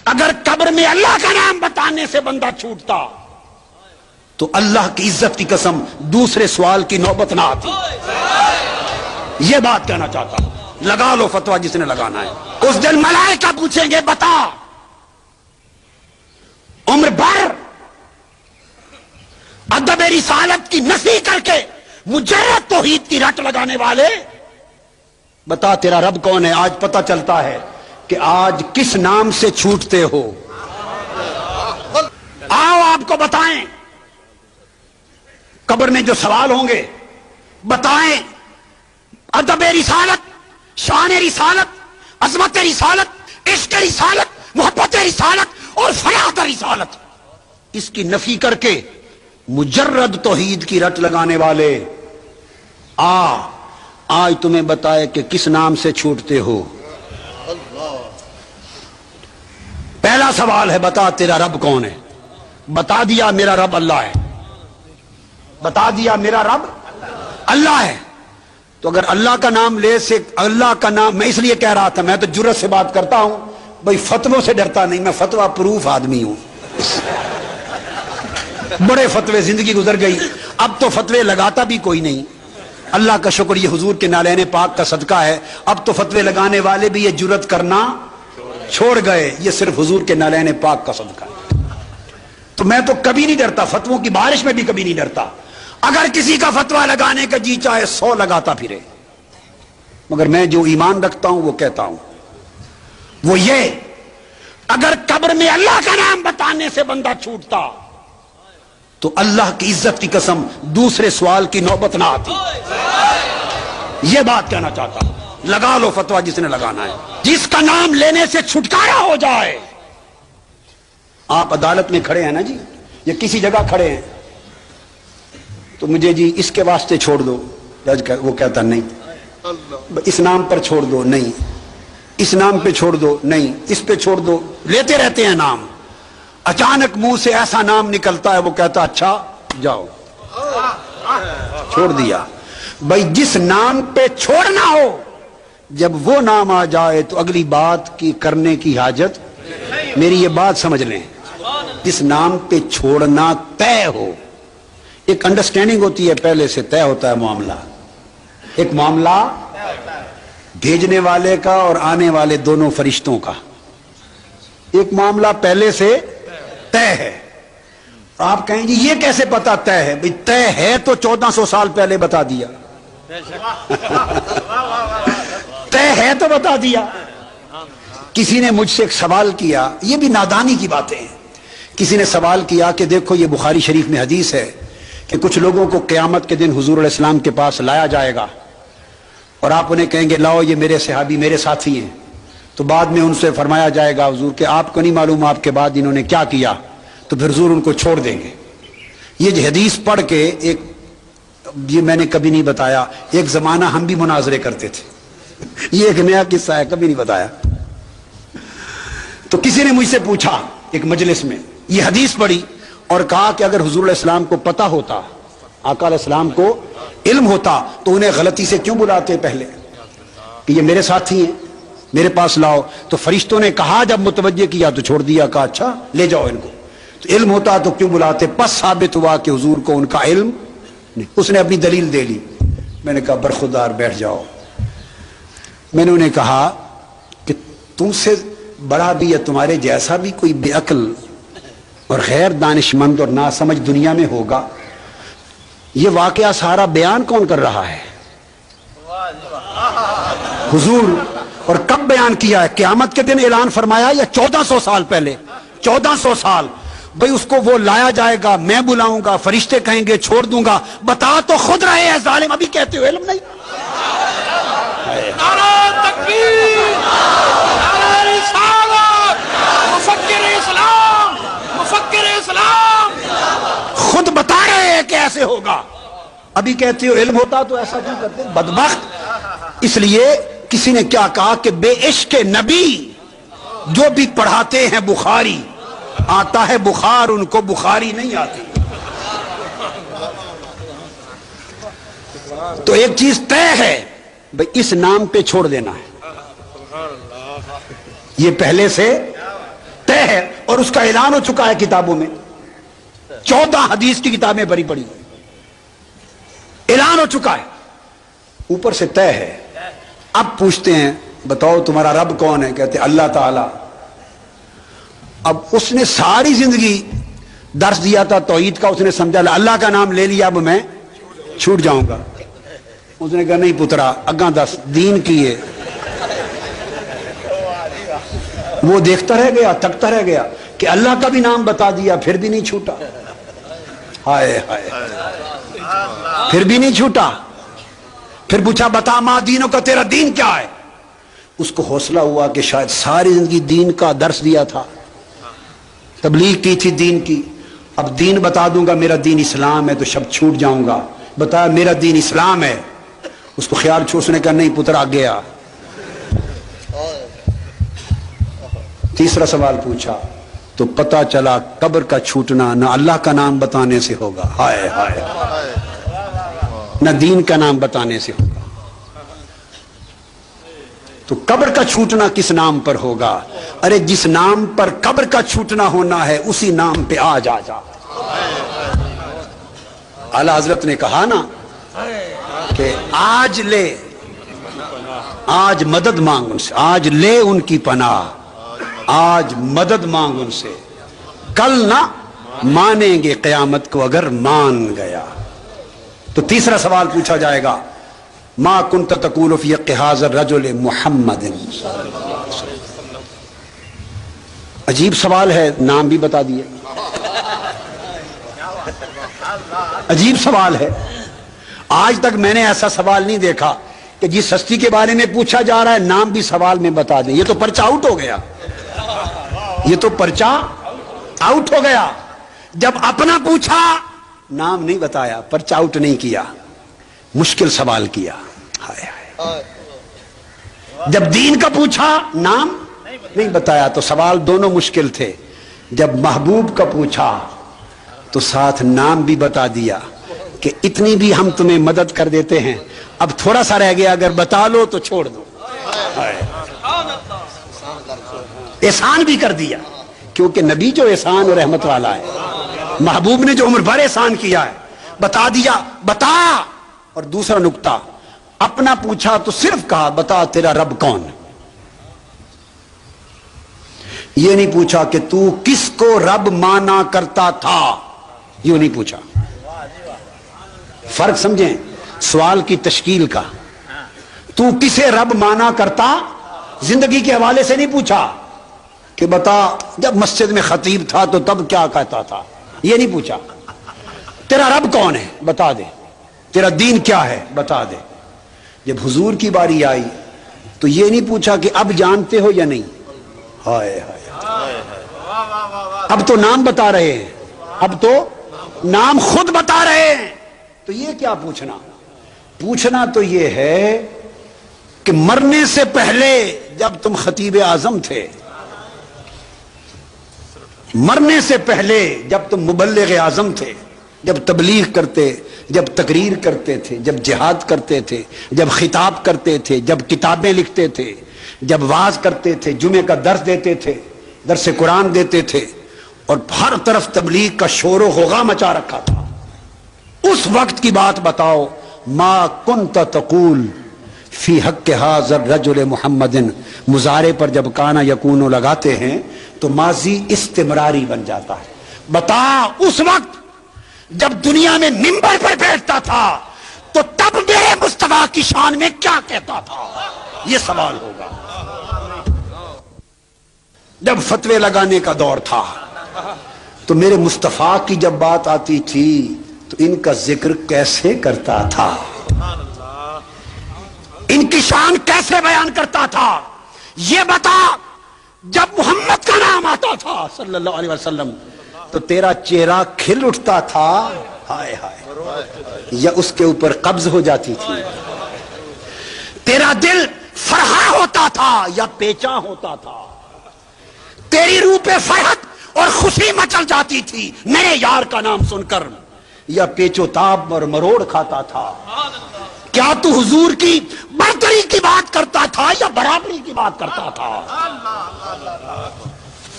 اگر قبر میں اللہ کا نام بتانے سے بندہ چھوٹتا تو اللہ کی عزت کی قسم دوسرے سوال کی نوبت نہ آتی. یہ بات کہنا چاہتا ہوں. لگا لو فتویٰ جس نے لگانا ہے. اس دن ملائکہ پوچھیں گے بتا عمر بھر ادب رسالت کی نفی کر کے مجرد توحید کی رٹ لگانے والے، بتا تیرا رب کون ہے. آج پتہ چلتا ہے کہ آج کس نام سے چھوٹتے ہو. آؤ آپ کو بتائیں، قبر میں جو سوال ہوں گے بتائیں ادب رسالت، شان رسالت، عظمت رسالت، عشق رسالت، محبت رسالت اور فلاح رسالت، اس کی نفی کر کے مجرد توحید کی رٹ لگانے والے آج تمہیں بتائے کہ کس نام سے چھوٹتے ہو. پہلا سوال ہے بتا تیرا رب کون ہے. بتا دیا میرا رب اللہ ہے. بتا دیا میرا رب اللہ ہے. تو اگر اللہ کا نام لے سے اللہ کا نام، میں اس لیے کہہ رہا تھا، میں تو جرت سے بات کرتا ہوں بھائی، فتووں سے ڈرتا نہیں، میں فتویٰ پروف آدمی ہوں. بڑے فتوے زندگی گزر گئی، اب تو فتوے لگاتا بھی کوئی نہیں. اللہ کا شکر یہ حضور کے نالین پاک کا صدقہ ہے، اب تو فتوے لگانے والے بھی یہ جرت کرنا چھوڑ گئے. یہ صرف حضور کے نالین پاک کا صدقہ ہے. تو میں تو کبھی نہیں ڈرتا، فتووں کی بارش میں بھی کبھی نہیں ڈرتا. اگر کسی کا فتویٰ لگانے کا جی چاہے 100 لگاتا پھرے، مگر میں جو ایمان رکھتا ہوں وہ کہتا ہوں، وہ یہ اگر قبر میں اللہ کا نام بتانے سے بندہ چھوٹتا تو اللہ کی عزت کی قسم دوسرے سوال کی نوبت نہ آتی. یہ بات کہنا چاہتا ہوں. لگا لو فتویٰ جس نے لگانا ہے. جس کا نام لینے سے چھٹکارا ہو جائے. آپ عدالت میں کھڑے ہیں نا جی، یا کسی جگہ کھڑے ہیں، تو مجھے جی اس کے واسطے چھوڑ دو، جج وہ کہتا نہیں، اس نام پر چھوڑ دو، نہیں، اس نام پہ چھوڑ دو، نہیں، اس پہ چھوڑ دو. لیتے رہتے ہیں نام. اچانک منہ سے ایسا نام نکلتا ہے وہ کہتا اچھا جاؤ، چھوڑ دیا. بھائی جس نام پہ چھوڑنا ہو جب وہ نام آ جائے تو اگلی بات کی کرنے کی حاجت. میری یہ بات سمجھ لیں، جس نام پہ چھوڑنا طے ہو، ایک انڈرسٹینڈنگ ہوتی ہے، پہلے سے طے ہوتا ہے معاملہ. ایک معاملہ بھیجنے والے کا اور آنے والے دونوں فرشتوں کا، ایک معاملہ پہلے سے طے ہے. آپ کہیں گے یہ کیسے پتا طے ہے؟ بھئی طے ہے تو 1400 سال پہلے بتا دیا. طے ہے تو بتا دیا. کسی نے مجھ سے ایک سوال کیا، یہ بھی نادانی کی باتیں ہیں. کسی نے سوال کیا کہ دیکھو یہ بخاری شریف میں حدیث ہے کہ کچھ لوگوں کو قیامت کے دن حضور علیہ السلام کے پاس لایا جائے گا اور آپ انہیں کہیں گے لاؤ یہ میرے صحابی میرے ساتھی ہیں. تو بعد میں ان سے فرمایا جائے گا حضور کہ آپ کو نہیں معلوم آپ کے بعد انہوں نے کیا کیا، تو پھر حضور ان کو چھوڑ دیں گے. یہ جو حدیث پڑھ کے ایک، یہ میں نے کبھی نہیں بتایا، ایک زمانہ ہم بھی مناظرے کرتے تھے. یہ ایک نیا قصہ ہے، کبھی نہیں بتایا. تو کسی نے مجھ سے پوچھا ایک مجلس میں، یہ حدیث پڑھی اور کہا کہ اگر حضور علیہ السلام کو پتہ ہوتا، آقا علیہ السلام کو علم ہوتا، تو انہیں غلطی سے کیوں بلاتے پہلے کہ یہ میرے ساتھی ہیں میرے پاس لاؤ. تو فرشتوں نے کہا جب متوجہ کیا تو چھوڑ دیا، کہا اچھا لے جاؤ ان کو. تو علم ہوتا تو کیوں بلاتے؟ پس ثابت ہوا کہ حضور کو ان کا علم نہیں. اس نے اپنی دلیل دے لی. میں نے کہا برخودار بیٹھ جاؤ. میں نے انہیں کہا کہ تم سے بڑا بھی یا تمہارے جیسا بھی کوئی بے عقل اور غیر دانش مند اور ناسمجھ دنیا میں ہوگا. یہ واقعہ سارا بیان کون کر رہا ہے؟ حضور. اور کب بیان کیا ہے؟ قیامت کے دن اعلان فرمایا یا 1400 سال پہلے؟ 1400 سال. بھئی اس کو وہ لایا جائے گا، میں بلاؤں گا، فرشتے کہیں گے چھوڑ دوں گا. بتا تو خود رہے ہیں ظالم، ابھی کہتے ہو علم نہیں. نعرہ تکبیر، نعرہ رسالت، مفکر اسلام، مفکر اسلام. خود بتا رہے ہیں کہ ایسے ہوگا، ابھی کہتے ہو علم ہوتا تو ایسا کیوں کرتے؟ بدبخت. اس لیے کسی نے کیا کہا کہ بے عشق نبی جو بھی پڑھاتے ہیں بخاری، آتا ہے بخار ان کو بخاری نہیں آتی. تو ایک چیز طے ہے بھئی اس نام پہ چھوڑ دینا ہے، یہ پہلے سے طے اور اس کا اعلان ہو چکا ہے کتابوں میں، 14 حدیث کی کتابیں بھری پڑی، اعلان ہو چکا ہے، اوپر سے طے ہے۔ اب پوچھتے ہیں بتاؤ تمہارا رب کون ہے؟ کہتے ہیں اللہ تعالی۔ اب اس نے ساری زندگی درس دیا تھا توحید کا، اس نے سمجھا اللہ کا نام لے لیا اب میں چھوٹ جاؤں گا۔ اس نے کہا نہیں پترا اگاں دس دین کی ہے۔ وہ دیکھتا رہ گیا، تکتا رہ گیا کہ اللہ کا بھی نام بتا دیا پھر بھی نہیں چھوٹا، ہائے ہائے، پھر بھی نہیں چھوٹا۔ پھر پوچھا بتا ماں دینوں کا، تیرا دین کیا ہے؟ اس کو حوصلہ ہوا کہ شاید ساری زندگی دین کا درس دیا تھا، تبلیغ کی تھی دین کی، اب دین بتا دوں گا میرا دین اسلام ہے تو شب چھوٹ جاؤں گا، بتا میرا دین اسلام ہے۔ اس کو خیال اس نے کہا نہیں پترا گیا۔ تیسرا سوال پوچھا تو پتا چلا قبر کا چھوٹنا نہ اللہ کا نام بتانے سے ہوگا، ہائے ہائے، نہ دین کا نام بتانے سے ہوگا، تو قبر کا چھوٹنا کس نام پر ہوگا؟ ارے جس نام پر قبر کا چھوٹنا ہونا ہے اسی نام پہ آج آ جا۔ اعلی حضرت نے کہا نا کہ آج لے، آج مدد مانگ ان سے، آج لے ان کی پناہ، آج مدد مانگ ان سے، کل نہ مانیں گے قیامت کو اگر مان گیا۔ تو تیسرا سوال پوچھا جائے گا ما کنت تقول فی حق ھذا الرجل محمد۔ عجیب سوال ہے، نام بھی بتا دیے، عجیب سوال ہے۔ آج تک میں نے ایسا سوال نہیں دیکھا کہ جس ہستی کے بارے میں پوچھا جا رہا ہے نام بھی سوال میں بتا دیں۔ یہ تو پرچہ آؤٹ ہو گیا، یہ تو پرچہ آؤٹ ہو گیا۔ جب اپنا پوچھا نام نہیں بتایا، پرچہ آؤٹ نہیں کیا، مشکل سوال کیا، ہائے ہائے۔ جب دین کا پوچھا نام نہیں بتایا تو سوال دونوں مشکل تھے۔ جب محبوب کا پوچھا تو ساتھ نام بھی بتا دیا کہ اتنی بھی ہم تمہیں مدد کر دیتے ہیں، اب تھوڑا سا رہ گیا، اگر بتا لو تو چھوڑ دو۔ احسان بھی کر دیا، کیونکہ نبی جو احسان اور رحمت والا ہے، محبوب نے جو عمر بھر احسان کیا ہے، بتا دیا، بتا۔ اور دوسرا نکتہ، اپنا پوچھا تو صرف کہا بتا تیرا رب کون ہے، یہ نہیں پوچھا کہ تو کس کو رب مانا کرتا تھا، یوں نہیں پوچھا۔ فرق سمجھیں سوال کی تشکیل کا۔ تو کسے رب مانا کرتا، زندگی کے حوالے سے نہیں پوچھا کہ بتا جب مسجد میں خطیب تھا تو تب کیا کہتا تھا، یہ نہیں پوچھا۔ تیرا رب کون ہے بتا دے، تیرا دین کیا ہے بتا دے۔ جب حضور کی باری آئی تو یہ نہیں پوچھا کہ اب جانتے ہو یا نہیں، ہائے ہائے، اب تو نام بتا رہے ہیں، اب تو نام خود بتا رہے ہیں، تو یہ کیا پوچھنا؟ پوچھنا تو یہ ہے کہ مرنے سے پہلے جب تم خطیب اعظم تھے، مرنے سے پہلے جب تم مبلغ اعظم تھے، جب تبلیغ کرتے، جب تقریر کرتے تھے، جب جہاد کرتے تھے، جب خطاب کرتے تھے، جب کتابیں لکھتے تھے، جب واعظ کرتے تھے، جمعے کا درس دیتے تھے، درس قرآن دیتے تھے، اور ہر طرف تبلیغ کا شور و غوغا مچا رکھا تھا، اس وقت کی بات بتاؤ۔ ما کنت تقول فی حق ھذا الرجل محمد، مضارع پر جب کانا یکون لگاتے ہیں تو ماضی استمراری بن جاتا ہے۔ بتا اس وقت جب دنیا میں منبر پر بیٹھتا تھا تو تب میرے مصطفیٰ کی شان میں کیا کہتا تھا، یہ سوال ہوگا۔ جب فتوے لگانے کا دور تھا تو میرے مصطفیٰ کی جب بات آتی تھی تو ان کا ذکر کیسے کرتا تھا، ان کی شان کیسے بیان کرتا تھا، یہ بتا۔ جب محمد کا نام آتا تھا صلی اللہ علیہ وسلم تو تیرا چہرہ کھل اٹھتا تھا، ہائے ہائے، یا اس کے اوپر قبض ہو جاتی تھی، تیرا دل فرحا ہوتا تھا یا پیچا ہوتا تھا، تیری روح پہ فرحت اور خوشی مچل جاتی تھی میرے یار کا نام سن کر، یا پیچو تاب اور مروڑ کھاتا تھا۔ کیا تو حضور کی برتری کی بات کرتا تھا یا برابری کی بات کرتا تھا؟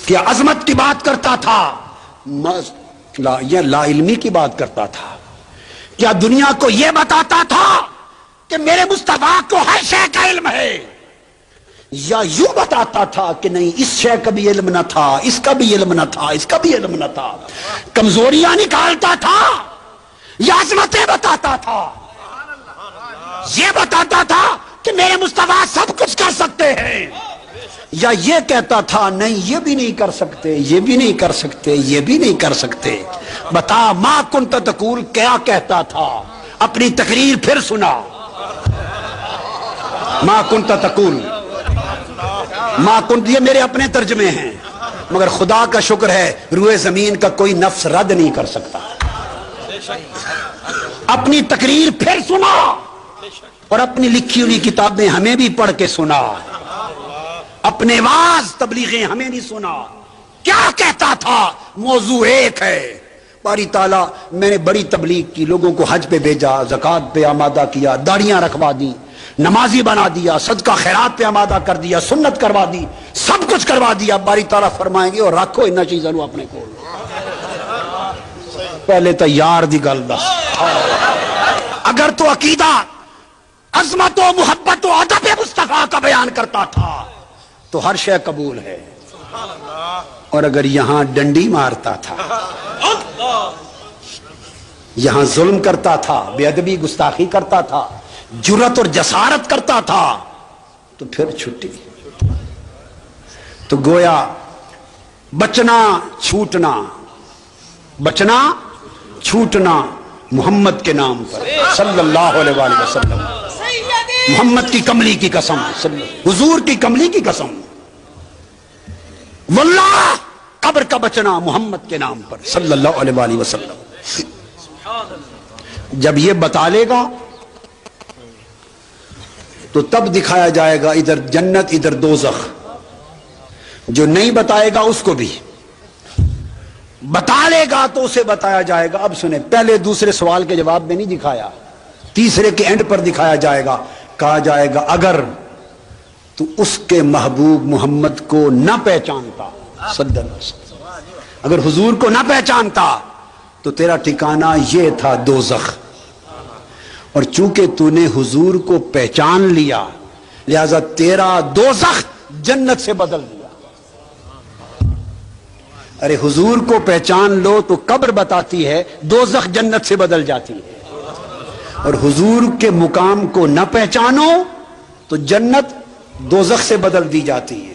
کیا عظمت کی بات کرتا تھا یا لا علمی کی بات کرتا تھا؟ کیا دنیا کو یہ بتاتا تھا کہ میرے مصطفیٰ کو ہر شے کا علم ہے، یا یوں بتاتا تھا کہ نہیں اس شے کا بھی علم نہ تھا، اس کا بھی علم نہ تھا، اس کا بھی علم نہ تھا؟ کمزوریاں نکالتا تھا یا عظمتیں بتاتا تھا؟ یہ بتاتا تھا کہ میرے مصطفیٰ سب کچھ کر سکتے ہیں، یا یہ کہتا تھا نہیں یہ بھی نہیں کر سکتے، یہ بھی نہیں کر سکتے، یہ بھی نہیں کر سکتے؟ بتا ما کنت تقول کیا کہتا تھا؟ اپنی تقریر پھر سنا۔ ما کنت تقول، ما کنت یہ میرے اپنے ترجمے ہیں، مگر خدا کا شکر ہے روئے زمین کا کوئی نفس رد نہیں کر سکتا۔ اپنی تقریر پھر سنا اور اپنی لکھی ہوئی کتابیں ہمیں بھی پڑھ کے سنا، اپنے واز تبلیغیں ہمیں نہیں سنا۔ کیا کہتا تھا؟ موضوع ایک ہے۔ باری تعالیٰ میں نے بڑی تبلیغ کی، لوگوں کو حج پہ بھیجا، زکوٰۃ پہ آمادہ کیا، داڑیاں رکھوا دی، نمازی بنا دیا، صدقہ خیرات پہ آمادہ کر دیا، سنت کروا دی، سب کچھ کروا دیا۔ باری تعالیٰ فرمائیں گے اور رکھو ان چیزوں کو اپنے کو، پہلے تو یار دی گل دس۔ اگر تو عقیدہ عظمت و محبت و ادب مصطفیٰ کا بیان کرتا تھا تو ہر شے قبول ہے، اور اگر یہاں ڈنڈی مارتا تھا، یہاں ظلم کرتا تھا، بے ادبی گستاخی کرتا تھا، جرأت اور جسارت کرتا تھا، تو پھر چھٹی۔ تو گویا بچنا چھوٹنا، بچنا چھوٹنا محمد کے نام پر صلی اللہ علیہ وآلہ وسلم، محمد کی کملی کی قسم، حضور کی کملی کی قسم، واللہ قبر کا بچنا محمد کے نام پر صلی اللہ علیہ وآلہ وسلم۔ جب یہ بتا لے گا تو تب دکھایا جائے گا ادھر جنت ادھر دوزخ۔ جو نہیں بتائے گا اس کو بھی بتا لے گا تو اسے بتایا جائے گا۔ اب سنیں، پہلے دوسرے سوال کے جواب میں نہیں دکھایا، تیسرے کے اینڈ پر دکھایا جائے گا۔ کہا جائے گا اگر تو اس کے محبوب محمد کو نہ پہچانتا صلی اللہ علیہ وسلم، اگر حضور کو نہ پہچانتا تو تیرا ٹھکانہ یہ تھا دوزخ، اور چونکہ تو نے حضور کو پہچان لیا لہذا تیرا دوزخ جنت سے بدل دیا۔ ارے حضور کو پہچان لو تو قبر بتاتی ہے دوزخ جنت سے بدل جاتی ہے، اور حضور کے مقام کو نہ پہچانو تو جنت دوزخ سے بدل دی جاتی ہے۔